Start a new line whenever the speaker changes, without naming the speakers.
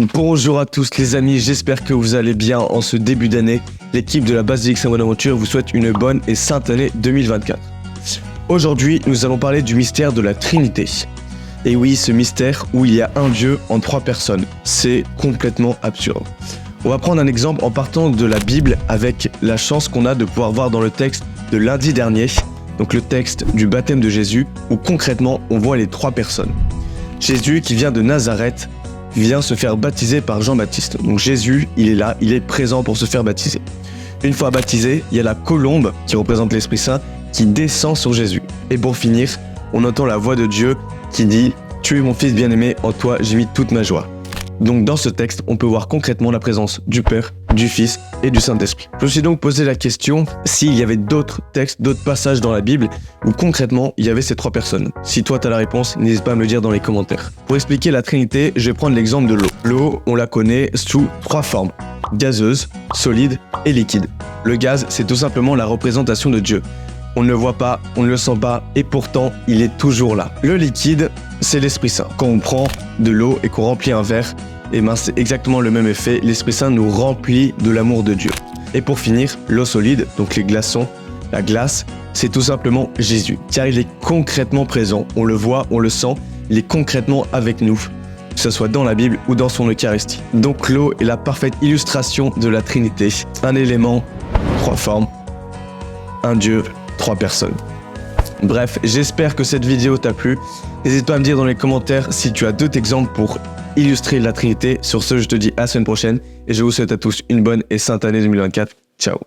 Bonjour à tous les amis, j'espère que vous allez bien en ce début d'année. L'équipe de la Basilique Saint-Bonaventure vous souhaite une bonne et sainte année 2024. Aujourd'hui, nous allons parler du mystère de la Trinité. Et oui, ce mystère où il y a un Dieu en 3 personnes. C'est complètement absurde. On va prendre un exemple en partant de la Bible avec la chance qu'on a de pouvoir voir dans le texte de lundi dernier, donc le texte du baptême de Jésus, où concrètement on voit les 3 personnes. Jésus qui vient de Nazareth vient se faire baptiser par Jean-Baptiste. Donc Jésus, il est là, il est présent pour se faire baptiser. Une fois baptisé, il y a la colombe qui représente l'Esprit Saint qui descend sur Jésus. Et pour finir, on entend la voix de Dieu qui dit « Tu es mon fils bien-aimé, en toi j'ai mis toute ma joie ». Donc dans ce texte, on peut voir concrètement la présence du Père, du Fils et du Saint-Esprit. Je me suis donc posé la question s'il y avait d'autres textes, d'autres passages dans la Bible où concrètement il y avait ces 3 personnes. Si toi tu as la réponse, n'hésite pas à me le dire dans les commentaires. Pour expliquer la Trinité, je vais prendre l'exemple de l'eau. L'eau, on la connaît sous 3 formes, gazeuse, solide et liquide. Le gaz, c'est tout simplement la représentation de Dieu. On ne le voit pas, on ne le sent pas, et pourtant, il est toujours là. Le liquide, c'est l'Esprit Saint. Quand on prend de l'eau et qu'on remplit un verre, c'est exactement le même effet. L'Esprit Saint nous remplit de l'amour de Dieu. Et pour finir, l'eau solide, donc les glaçons, la glace, c'est tout simplement Jésus. Car il est concrètement présent. On le voit, on le sent, il est concrètement avec nous. Que ce soit dans la Bible ou dans son Eucharistie. Donc l'eau est la parfaite illustration de la Trinité. Un élément, 3 formes, un Dieu, 3 personnes. Bref, j'espère que cette vidéo t'a plu. N'hésite pas à me dire dans les commentaires si tu as d'autres exemples pour illustrer la Trinité. Sur ce, je te dis à la semaine prochaine et je vous souhaite à tous une bonne et sainte année 2024. Ciao.